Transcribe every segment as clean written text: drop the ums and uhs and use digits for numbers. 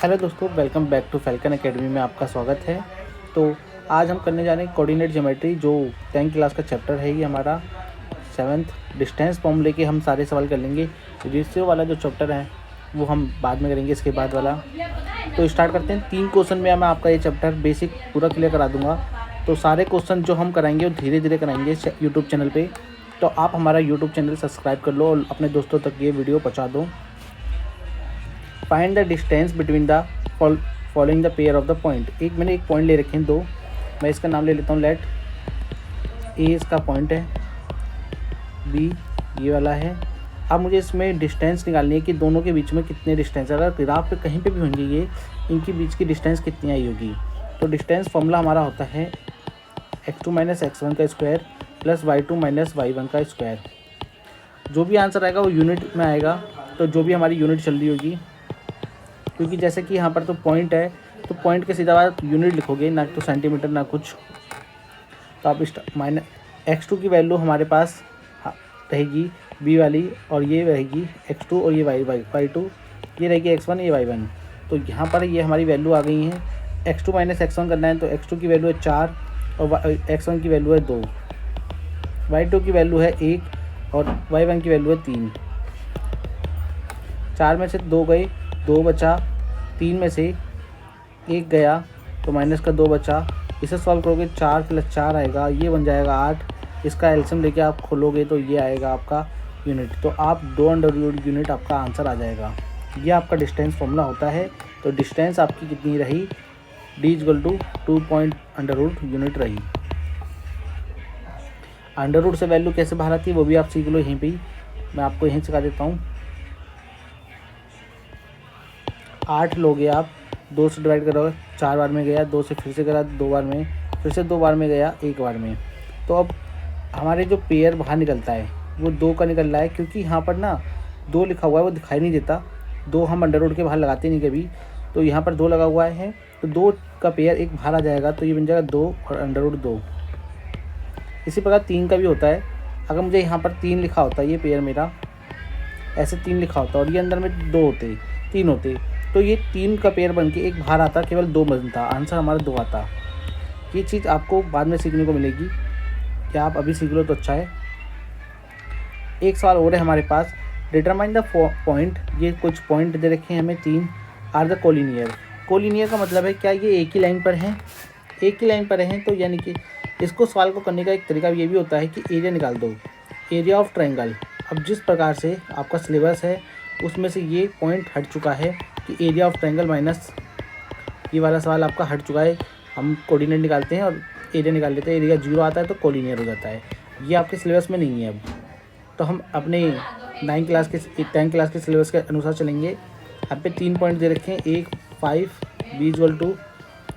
Hello दोस्तों, welcome back to Falcon academy में आपका स्वागत है। तो आज हम करने जा रहे हैं कोऑर्डिनेट ज्योमेट्री, जो 10th क्लास का चैप्टर है। ये हमारा 7th डिस्टेंस फॉर्म लेके हम सारे सवाल कर लेंगे। रेशियो वाला जो चैप्टर है वो हम बाद में करेंगे, इसके बाद वाला। तो स्टार्ट करते हैं। 3 क्वेश्चन में मैं आपका ये चैप्टर बेसिक पूरा क्लियर करा दूंगा। तो सारे क्वेश्चन जो हम कराएंगे वो धीरे धीरे कराएंगे यूट्यूब चैनल पर। तो आप हमारा यूट्यूब चैनल सब्सक्राइब कर लो और अपने दोस्तों तक ये वीडियो पहुँचा दो। Find the distance between the following the pair of the point. मैंने एक पॉइंट ले रखे हैं दो। मैं इसका नाम ले लेता हूँ लेट। ए इसका पॉइंट है, बी ये वाला है। अब मुझे इसमें डिस्टेंस निकालनी है कि दोनों के बीच में कितने डिस्टेंस, अगर ग्राफ पे कहीं पे भी होंगे ये, इनके बीच की डिस्टेंस कितनी आई होगी। तो डिस्टेंस फॉर्मूला हमारा होता है x2 - x1 का स्क्वायर प्लस y2 - y1 का स्क्वायर। जो भी आंसर आएगा वो यूनिट में आएगा। तो जो भी हमारी यूनिट चल रही होगी, क्योंकि जैसे कि यहाँ पर तो पॉइंट है, तो पॉइंट के सीधा बाद यूनिट लिखोगे, ना तो सेंटीमीटर ना कुछ। तो आप x2 की वैल्यू हमारे पास रहेगी b वाली, और ये रहेगी x2 और ये y2, ये रहेगी x1 ये y1। तो यहाँ पर ये हमारी वैल्यू आ गई है। x2 - x1 करना है तो x2 की वैल्यू है 4 और x1 की वैल्यू है 2, y2 की वैल्यू है 1 और y1 की वैल्यू है 3। 4 में से 2 गए, 2 बचा, 3 में से 1 गया तो माइनस का 2 बचा। इसे सॉल्व करोगे 4 + 4 आएगा, ये बन जाएगा 8। इसका एलसीएम लेके आप खोलोगे तो ये आएगा आपका यूनिट। तो आप 2 यूनिट आपका आंसर आ जाएगा। ये आपका डिस्टेंस फॉर्मूला होता है। तो डिस्टेंस आपकी कितनी रही, d = 2 यूनिट रही। अंडर रूट से वैल्यू कैसे बाहर आती है वो भी आप सीख लो यहीं पर ही, मैं आपको यहीं सिखा देता हूँ। 8 लोगे आप, 2 से डिवाइड करोगे, 4 बार में गया, 2 से फिर से करा 2 बार में, फिर से 2 बार में गया, 1 बार में। तो अब हमारे जो पेयर बाहर निकलता है वो 2 का निकल रहा है, क्योंकि यहाँ पर ना 2 लिखा हुआ है वो दिखाई नहीं देता। 2 हम अंडर रूट के बाहर लगाते नहीं कभी, तो यहाँ पर 2 लगा हुआ है तो 2 का पेयर एक बाहर आ जाएगा, तो ये बन जाएगा 2 और अंडर रूट 2। इसी प्रकार 3 का भी होता है। अगर मुझे यहाँ पर 3 लिखा होता, ये पेयर मेरा ऐसे 3 लिखा होता और ये अंदर में 2 होते, 3 होते, तो ये 3 का पेयर बन के एक बाहर आता, केवल 2 बनता, आंसर हमारा 2 आता। ये चीज़ आपको बाद में सीखने को मिलेगी, क्या आप अभी सीख लो तो अच्छा है। एक सवाल और है हमारे पास, डिटरमाइन द पॉइंट। ये कुछ पॉइंट दे रखे हैं हमें 3, आर द कोलिनियर। कोलिनियर का मतलब है क्या ये एक ही लाइन पर हैं, एक ही लाइन पर हैं। तो यानी कि इसको सवाल को करने का एक तरीका ये भी होता है कि एरिया निकाल दो, एरिया ऑफ ट्रायंगल। अब जिस प्रकार से आपका सिलेबस है उसमें से ये पॉइंट हट चुका है कि एरिया ऑफ ट्रायंगल माइनस ये वाला सवाल आपका हट चुका है। हम कोऑर्डिनेट निकालते हैं और एरिया निकाल लेते हैं, एरिया 0 आता है तो कोलिनियर हो जाता है। ये आपके सिलेबस में नहीं है अब। तो हम अपने 10th क्लास के सिलेबस के अनुसार चलेंगे। यहाँ पे 3 पॉइंट दे रखे हैं, 1 5, b =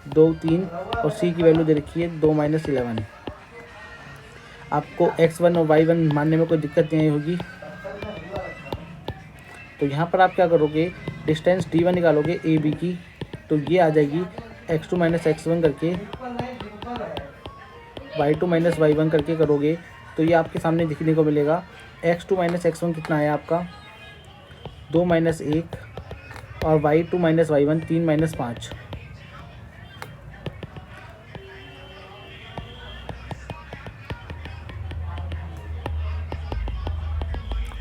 2 3 और c की वैल्यू दे रखी है 2 - 11। आपको x1 और y1 मानने में कोई दिक्कत नहीं होगी। तो यहाँ पर आप क्या करोगे, डिस्टेंस d1 निकालोगे ए बी की, तो ये आ जाएगी x2 - x1 करके, y2 - y1 करके करोगे तो ये आपके सामने दिखने को मिलेगा। x2 - x1 कितना है आपका, 2 - 1 और y2 - y1 3 - 5।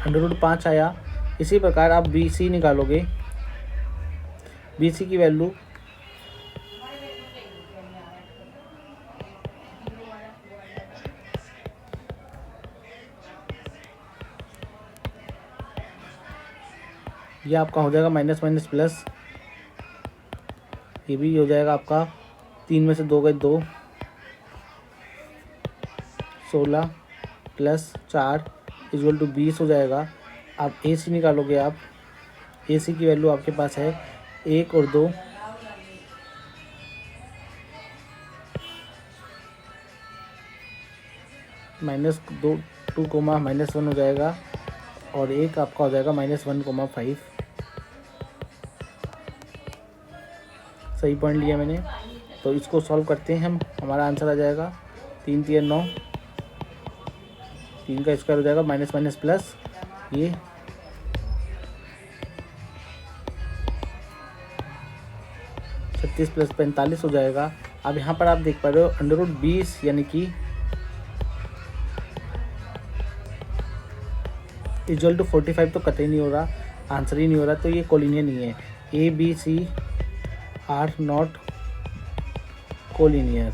√5 आया। इसी प्रकार आप BC निकालोगे, BC की वैल्यू ये आपका हो जाएगा माइनस माइनस प्लस, ये भी हो जाएगा आपका 3 में से 2 गए 2, 16 + 4 = 20 हो जाएगा। आप AC निकालोगे, आप AC की वैल्यू आपके पास है 1 और 2, -2 2, -1 हो जाएगा और 1 आपका हो जाएगा -1,5। सही पॉइंट लिया मैंने। तो इसको सॉल्व करते हैं हम, हमारा आंसर आ जाएगा 3 3 9, 3 का स्क्वायर हो जाएगा माइनस माइनस प्लस, ये 36 प्लस 45 हो जाएगा। अब यहाँ पर आप देख पा रहे हो √20 यानी कि इक्वल टू 45 तो कतई नहीं हो रहा, आंसर ही नहीं हो रहा, तो ये कोलिनियर नहीं है। A B C are not collinear.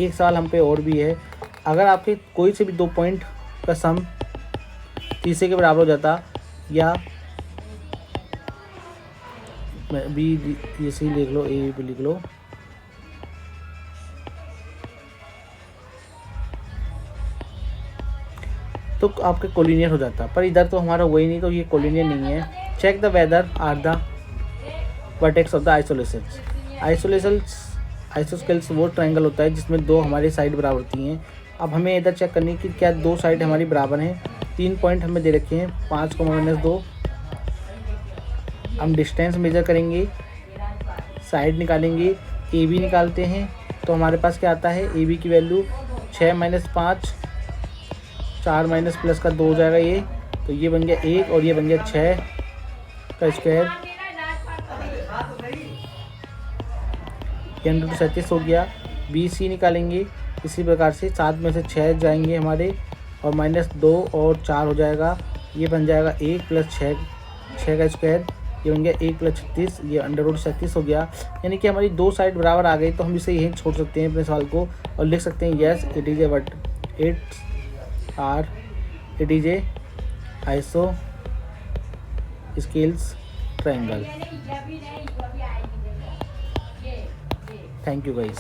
एक सवाल हम पे और भी है, अगर आपके कोई से भी 2 पॉइंट का सम तीसरे के बराबर हो जाता या बी ये सी लिख लो, ए भी लिख लो, तो आपके कोलिनियर हो जाता, पर इधर तो हमारा वही नहीं, तो ये कोलिनियर नहीं है। Check the whether are the vertex of the isolations. Isosceles वो ट्रायंगल होता है जिसमें 2 हमारी साइड बराबर होती हैं। अब हमें इधर चेक करनी है कि क्या 2 साइड हमारी बराबर हैं। 3 पॉइंट हमें दे रखे हैं, 5,-2। हम डिस्टेंस मेजर करेंगे, साइड निकालेंगे, ए बी निकालते हैं, तो हमारे पास क्या आता है, ए बी की वैल्यू 6 - 5, 4 माइनस प्लस का 2 हो जाएगा ये, तो ये बन गया 1 और ये बन गया 6 का स्क्वायर, ये 37 हो गया। बी सी निकालेंगे इसी प्रकार से, 7 में से 6 जाएंगे हमारे और -2 और 4 हो जाएगा, ये बन जाएगा 1 + 6 का स्क्वायर, ये बन गया 1 + 36, ये √37 हो गया। यानी कि हमारी 2 साइड बराबर आ गई, तो हम इसे यहीं छोड़ सकते हैं अपने सवाल को और लिख सकते हैं yes it is a iso scales triangle. Thank you guys.